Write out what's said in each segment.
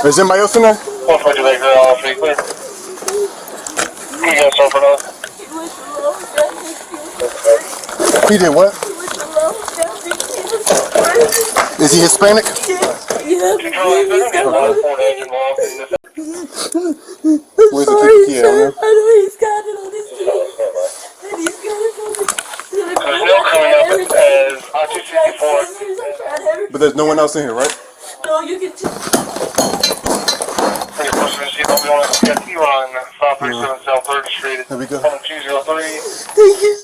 Is anybody else in there? 140 Lake Girl, all free clear. You got something for now? He did what? Is he Hispanic? Yeah. Where's the kid? Yeah, I know he's got it on his feet. And he's got it on his feet. There's no coming up as I-264. but there's no one else in here, right? No, you can just... Hey, person receipt will be on SCT line 537 South 3rd Street. There we go. 203. Thank you.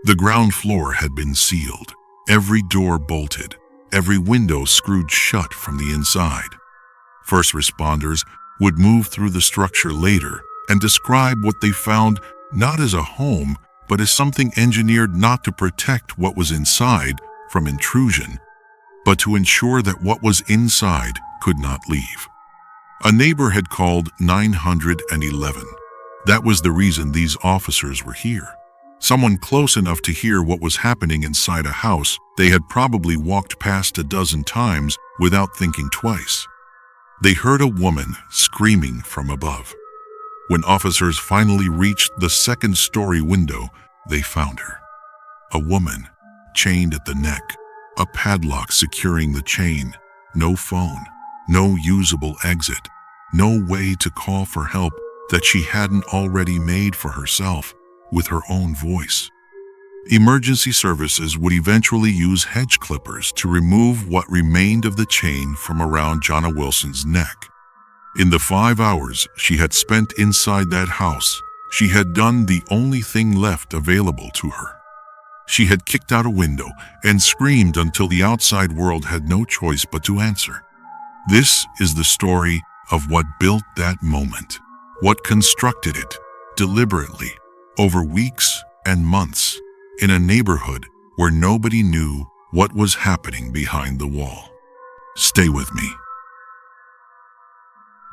The ground floor had been sealed, every door bolted, every window screwed shut from the inside. First responders would move through the structure later and describe what they found not as a home, but as something engineered not to protect what was inside from intrusion, but to ensure that what was inside could not leave. A neighbor had called 911. That was the reason these officers were here. Someone close enough to hear what was happening inside a house they had probably walked past a dozen times without thinking twice. They heard a woman screaming from above. When officers finally reached the second-story window, they found her. A woman, chained at the neck, a padlock securing the chain, no phone, no usable exit, no way to call for help that she hadn't already made for herself with her own voice. Emergency services would eventually use hedge clippers to remove what remained of the chain from around Jonna Wilson's neck. In the 5 hours she had spent inside that house, she had done the only thing left available to her. She had kicked out a window and screamed until the outside world had no choice but to answer. This is the story of what built that moment, what constructed it, deliberately, over weeks and months, in a neighborhood where nobody knew what was happening behind the wall. Stay with me.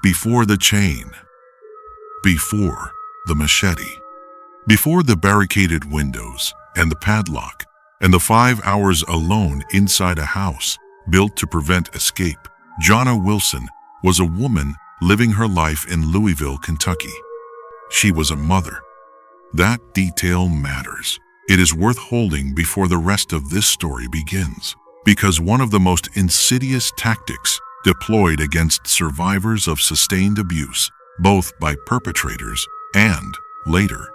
Before the chain, before the machete, before the barricaded windows and the padlock, and the 5 hours alone inside a house built to prevent escape, Jonna Wilson was a woman living her life in Louisville, Kentucky. She was a mother. That detail matters. It is worth holding before the rest of this story begins, because one of the most insidious tactics deployed against survivors of sustained abuse, both by perpetrators and, later,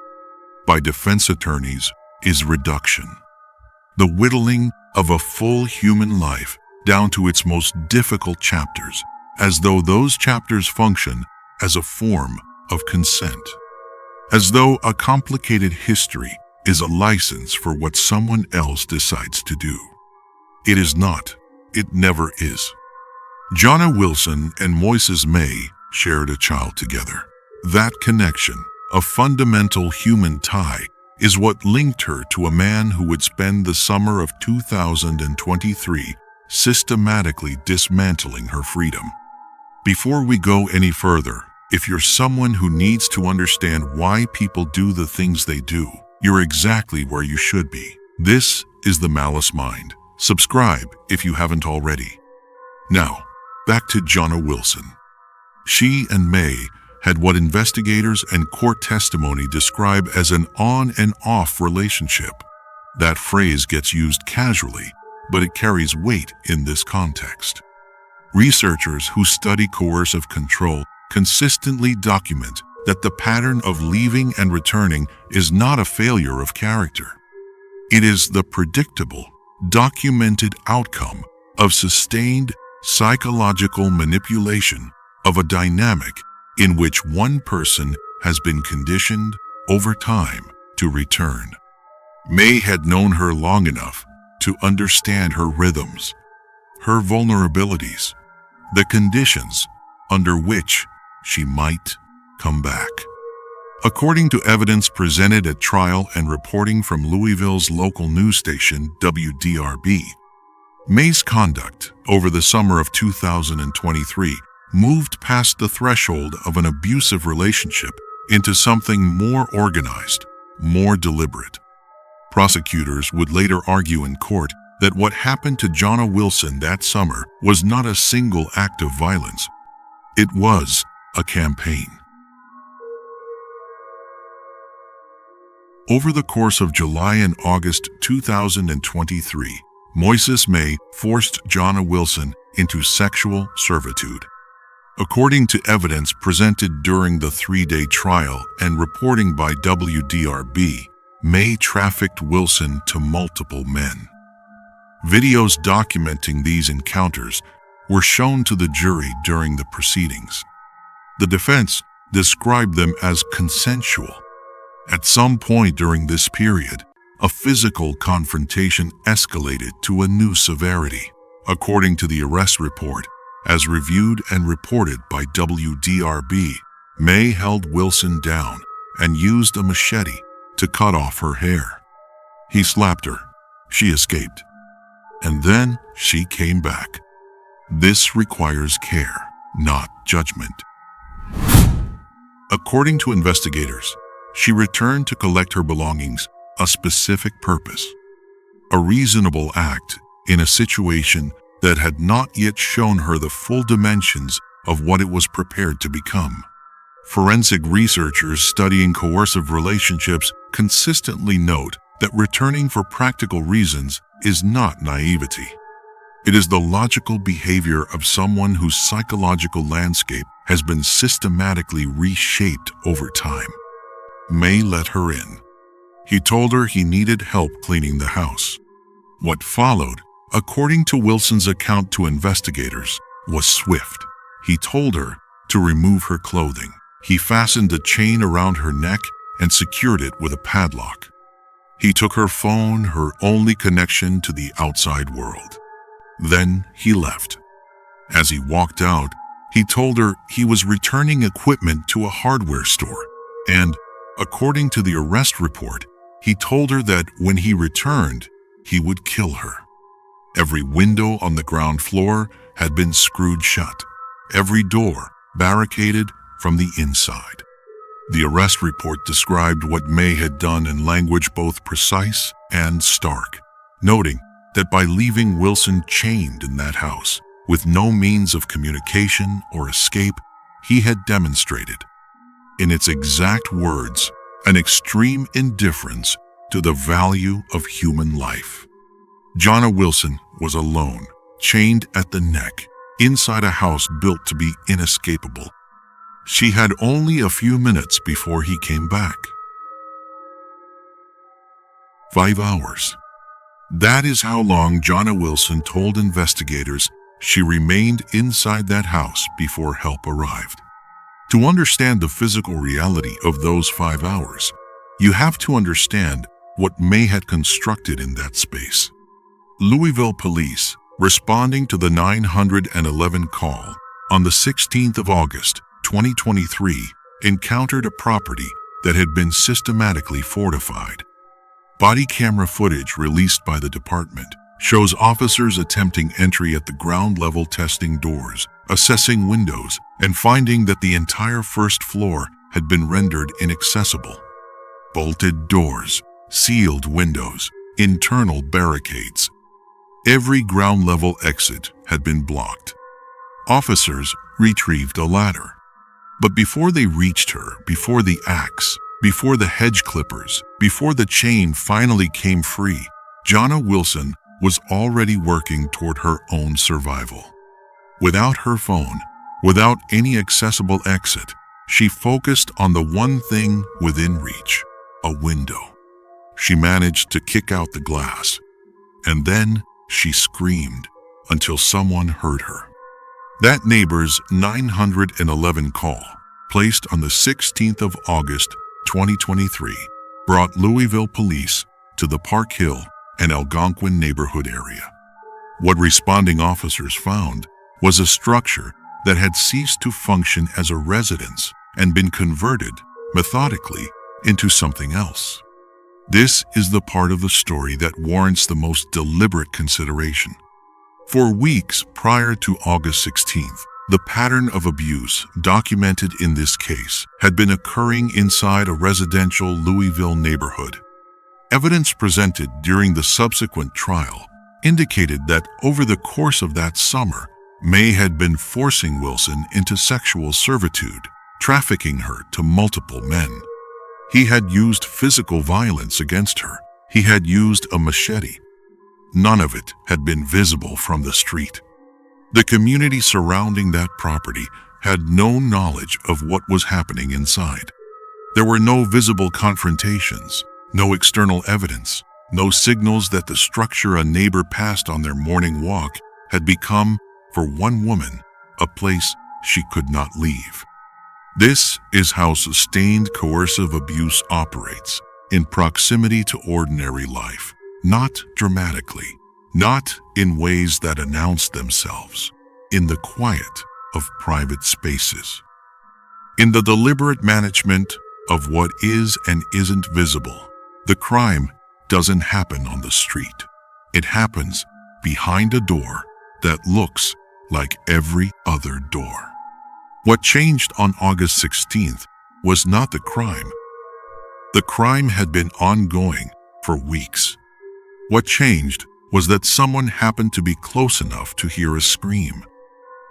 by defense attorneys, is reduction. The whittling of a full human life down to its most difficult chapters, as though those chapters function as a form of consent. As though a complicated history is a license for what someone else decides to do. It is not. It never is. Jonna Wilson and Moises May shared a child together. That connection, a fundamental human tie, is what linked her to a man who would spend the summer of 2023 systematically dismantling her freedom. Before we go any further, if you're someone who needs to understand why people do the things they do, you're exactly where you should be. This is the Malice Mind. Subscribe if you haven't already. Now, back to Jonna Wilson. She and May had what investigators and court testimony describe as an on and off relationship. That phrase gets used casually, but it carries weight in this context. Researchers who study coercive control consistently document that the pattern of leaving and returning is not a failure of character. It is the predictable, documented outcome of sustained psychological manipulation of a dynamic in which one person has been conditioned over time to return. May had known her long enough to understand her rhythms, her vulnerabilities, the conditions under which she might come back. According to evidence presented at trial and reporting from Louisville's local news station, WDRB, May's conduct over the summer of 2023 moved past the threshold of an abusive relationship into something more organized, more deliberate. Prosecutors would later argue in court that what happened to Jonna Wilson that summer was not a single act of violence. It was a campaign. Over the course of July and August 2023, Moises May forced Jonna Wilson into sexual servitude. According to evidence presented during the 3-day trial and reporting by WDRB, May trafficked Wilson to multiple men. Videos documenting these encounters were shown to the jury during the proceedings. The defense described them as consensual. At some point during this period, a physical confrontation escalated to a new severity. According to the arrest report, as reviewed and reported by WDRB, May held Wilson down and used a machete to cut off her hair. He slapped her. She escaped. And then she came back. This requires care, not judgment. According to investigators, she returned to collect her belongings, a specific purpose. A reasonable act in a situation that had not yet shown her the full dimensions of what it was prepared to become. Forensic researchers studying coercive relationships consistently note that returning for practical reasons is not naivety. It is the logical behavior of someone whose psychological landscape has been systematically reshaped over time. May let her in. He told her he needed help cleaning the house. What followed, according to Wilson's account to investigators, was swift. He told her to remove her clothing. He fastened a chain around her neck and secured it with a padlock. He took her phone, her only connection to the outside world. Then he left. As he walked out, he told her he was returning equipment to a hardware store, and, according to the arrest report, he told her that when he returned, he would kill her. Every window on the ground floor had been screwed shut, every door barricaded from the inside. The arrest report described what May had done in language both precise and stark, noting that by leaving Wilson chained in that house, with no means of communication or escape, he had demonstrated, in its exact words, an extreme indifference to the value of human life. Jonna Wilson was alone, chained at the neck, inside a house built to be inescapable. She had only a few minutes before he came back. 5 hours. That is how long Jonna Wilson told investigators she remained inside that house before help arrived. To understand the physical reality of those 5 hours, you have to understand what May had constructed in that space. Louisville police, responding to the 911 call on the 16th of August, 2023, encountered a property that had been systematically fortified. Body camera footage released by the department shows officers attempting entry at the ground level, testing doors, assessing windows, and finding that the entire first floor had been rendered inaccessible. Bolted doors, sealed windows, internal barricades. Every ground level exit had been blocked. Officers retrieved a ladder. But before they reached her, before the axe, before the hedge clippers, before the chain finally came free, Jonna Wilson was already working toward her own survival. Without her phone, without any accessible exit, she focused on the one thing within reach, a window. She managed to kick out the glass, and then she screamed until someone heard her. That neighbor's 911 call, placed on the 16th of August, 2023, brought Louisville police to the Park Hill and Algonquin neighborhood area. What responding officers found was a structure that had ceased to function as a residence and been converted, methodically, into something else. This is the part of the story that warrants the most deliberate consideration. For weeks prior to August 16th, the pattern of abuse documented in this case had been occurring inside a residential Louisville neighborhood. Evidence presented during the subsequent trial indicated that over the course of that summer, May had been forcing Wilson into sexual servitude, trafficking her to multiple men. He had used physical violence against her. He had used a machete. None of it had been visible from the street. The community surrounding that property had no knowledge of what was happening inside. There were no visible confrontations, no external evidence, no signals that the structure a neighbor passed on their morning walk had become, for one woman, a place she could not leave. This is how sustained coercive abuse operates, in proximity to ordinary life, not dramatically, not in ways that announce themselves, in the quiet of private spaces. In the deliberate management of what is and isn't visible, the crime doesn't happen on the street. It happens behind a door that looks like every other door. What changed on August 16th was not the crime. The crime had been ongoing for weeks. What changed was that someone happened to be close enough to hear a scream.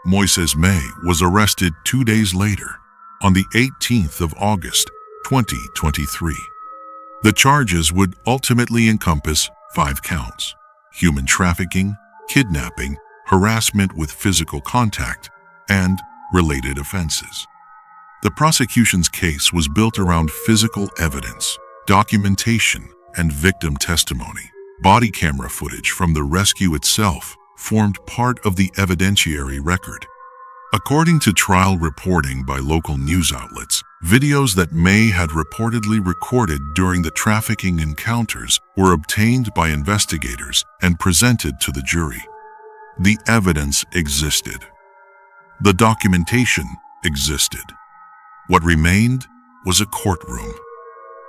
Moises May was arrested 2 days later, on the 18th of August, 2023. The charges would ultimately encompass 5 counts: human trafficking, kidnapping, harassment with physical contact, and related offenses. The prosecution's case was built around physical evidence, documentation, and victim testimony. Body camera footage from the rescue itself formed part of the evidentiary record. According to trial reporting by local news outlets, videos that May had reportedly recorded during the trafficking encounters were obtained by investigators and presented to the jury. The evidence existed. The documentation existed. What remained was a courtroom.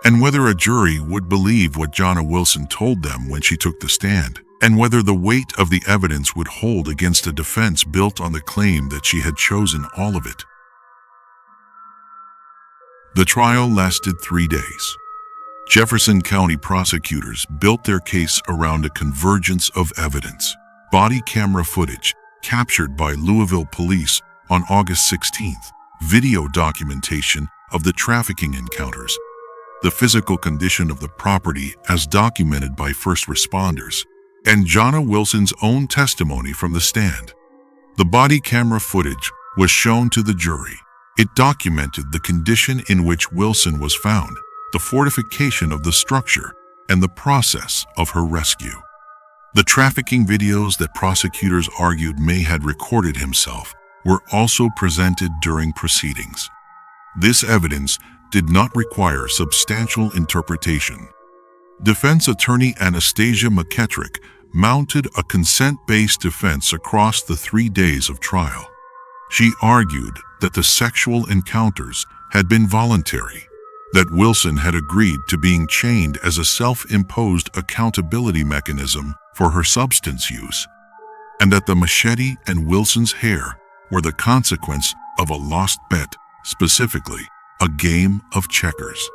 And whether a jury would believe what Jonna Wilson told them when she took the stand, and whether the weight of the evidence would hold against a defense built on the claim that she had chosen all of it. The trial lasted 3 days. Jefferson County prosecutors built their case around a convergence of evidence: body camera footage captured by Louisville police on August 16th, video documentation of the trafficking encounters, the physical condition of the property as documented by first responders, and Jonna Wilson's own testimony from the stand. The body camera footage was shown to the jury. It documented the condition in which Wilson was found, the fortification of the structure, and the process of her rescue. The trafficking videos that prosecutors argued May had recorded himself were also presented during proceedings. This evidence did not require substantial interpretation. Defense attorney Anastasia McKettrick mounted a consent-based defense across the 3 days of trial. She argued that the sexual encounters had been voluntary, that Wilson had agreed to being chained as a self-imposed accountability mechanism for her substance use, and that the machete and Wilson's hair were the consequence of a lost bet, specifically a game of checkers.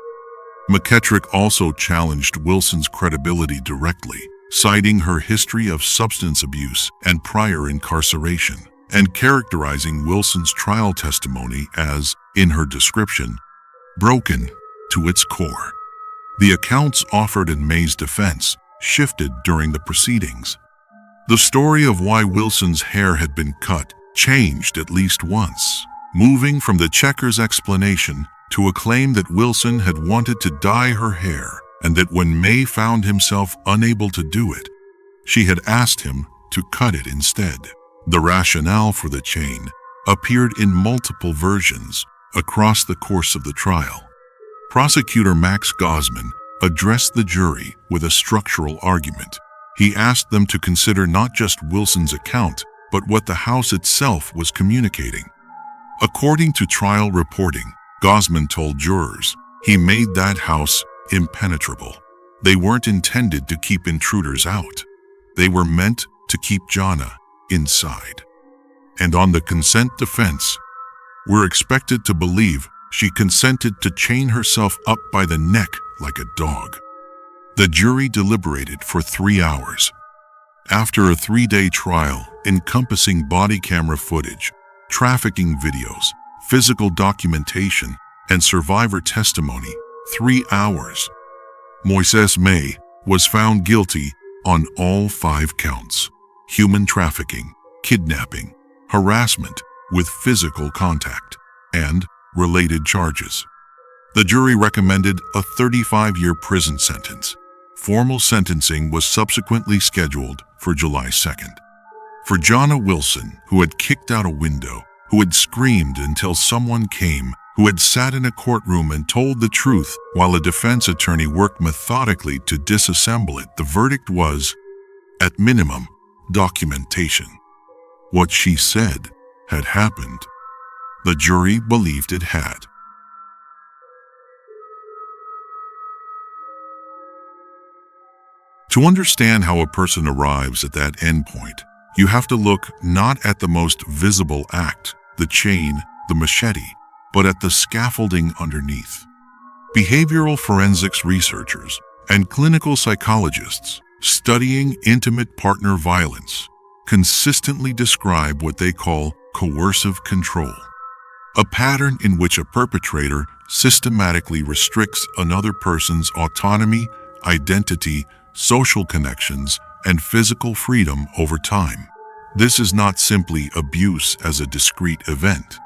McKettrick also challenged Wilson's credibility directly, citing her history of substance abuse and prior incarceration, and characterizing Wilson's trial testimony as, in her description, broken to its core. The accounts offered in May's defense shifted during the proceedings. The story of why Wilson's hair had been cut changed at least once, moving from the checkers explanation to a claim that Wilson had wanted to dye her hair, and that when May found himself unable to do it, she had asked him to cut it instead. The rationale for the chain appeared in multiple versions across the course of the trial. Prosecutor Max Gosman addressed the jury with a structural argument. He asked them to consider not just Wilson's account, but what the house itself was communicating. According to trial reporting, Gosman told jurors he made that house impenetrable. They weren't intended to keep intruders out. They were meant to keep Jonna inside. And on the consent defense, we're expected to believe she consented to chain herself up by the neck like a dog. The jury deliberated for 3 hours. After a 3-day trial encompassing body camera footage, trafficking videos, physical documentation, and survivor testimony, 3 hours, Moises May was found guilty on all 5 counts: human trafficking, kidnapping, harassment with physical contact, and related charges. The jury recommended a 35-year prison sentence. Formal sentencing was subsequently scheduled for July 2nd. For Jonna Wilson, who had kicked out a window, who had screamed until someone came, who had sat in a courtroom and told the truth while a defense attorney worked methodically to disassemble it, the verdict was, at minimum, documentation. What she said had happened. The jury believed it had. To understand how a person arrives at that endpoint, you have to look not at the most visible act, the chain, the machete, but at the scaffolding underneath. Behavioral forensics researchers and clinical psychologists studying intimate partner violence consistently describe what they call coercive control, a pattern in which a perpetrator systematically restricts another person's autonomy, identity, social connections, and physical freedom over time. This is not simply abuse as a discrete event.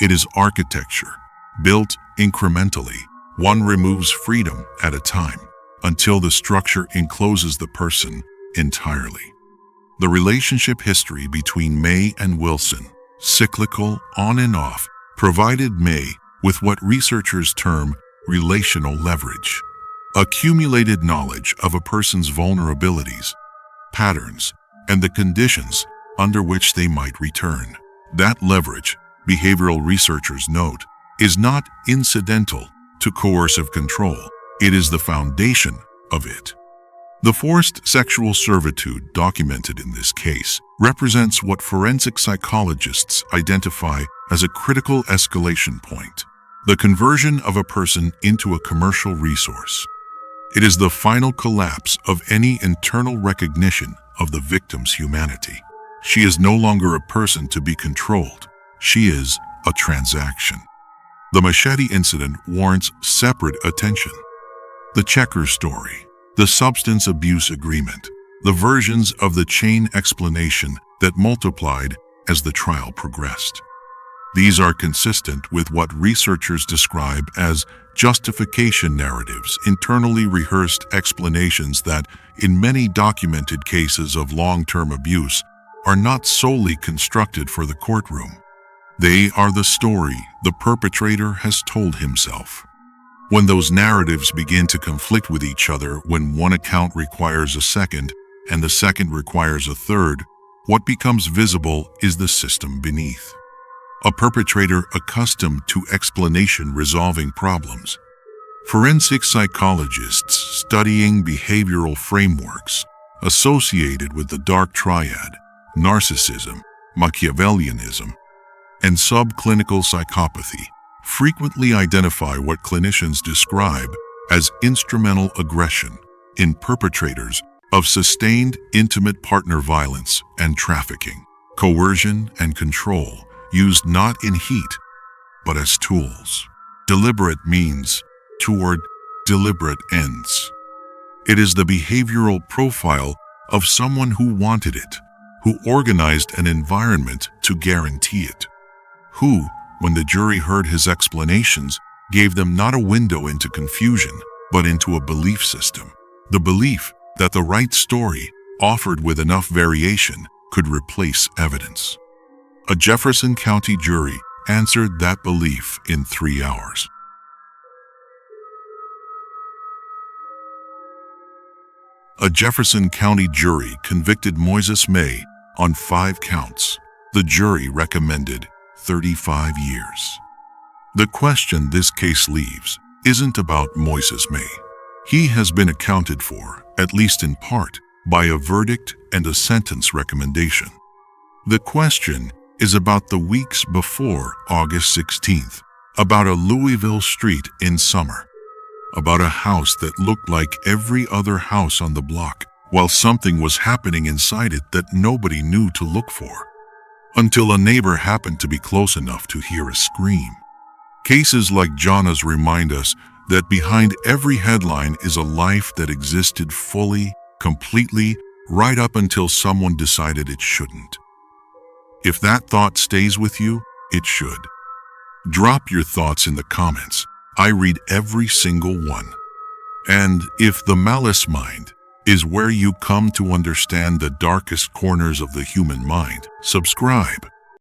It is architecture, built incrementally. One removes freedom at a time, until the structure encloses the person entirely. The relationship history between May and Wilson, cyclical, on and off, provided May with what researchers term relational leverage. Accumulated knowledge of a person's vulnerabilities, patterns, and the conditions under which they might return. That leverage, behavioral researchers note, is not incidental to coercive control. It is the foundation of it. The forced sexual servitude documented in this case represents what forensic psychologists identify as a critical escalation point, the conversion of a person into a commercial resource. It is the final collapse of any internal recognition of the victim's humanity. She is no longer a person to be controlled. She is a transaction. The machete incident warrants separate attention. The checker story, the substance abuse agreement, the versions of the chain explanation that multiplied as the trial progressed. These are consistent with what researchers describe as justification narratives, internally rehearsed explanations that, in many documented cases of long-term abuse, are not solely constructed for the courtroom. They are the story the perpetrator has told himself. When those narratives begin to conflict with each other, when one account requires a second and the second requires a third, what becomes visible is the system beneath. A perpetrator accustomed to explanation resolving problems. Forensic psychologists studying behavioral frameworks associated with the dark triad, narcissism, Machiavellianism, and subclinical psychopathy frequently identify what clinicians describe as instrumental aggression in perpetrators of sustained intimate partner violence and trafficking, coercion and control, used not in heat, but as tools. Deliberate means toward deliberate ends. It is the behavioral profile of someone who wanted it, who organized an environment to guarantee it, who, when the jury heard his explanations, gave them not a window into confusion, but into a belief system. The belief that the right story, offered with enough variation, could replace evidence. A Jefferson County jury answered that belief in 3 hours. A Jefferson County jury convicted Moises May on 5 counts. The jury recommended 35 years. The question this case leaves isn't about Moises May. He has been accounted for, at least in part, by a verdict and a sentence recommendation. The question is about the weeks before August 16th, about a Louisville street in summer, about a house that looked like every other house on the block, while something was happening inside it that nobody knew to look for, until a neighbor happened to be close enough to hear a scream. Cases like Jonna's remind us that behind every headline is a life that existed fully, completely, right up until someone decided it shouldn't. If that thought stays with you, it should. Drop your thoughts in the comments. I read every single one. And if the Malice Mind is where you come to understand the darkest corners of the human mind, subscribe.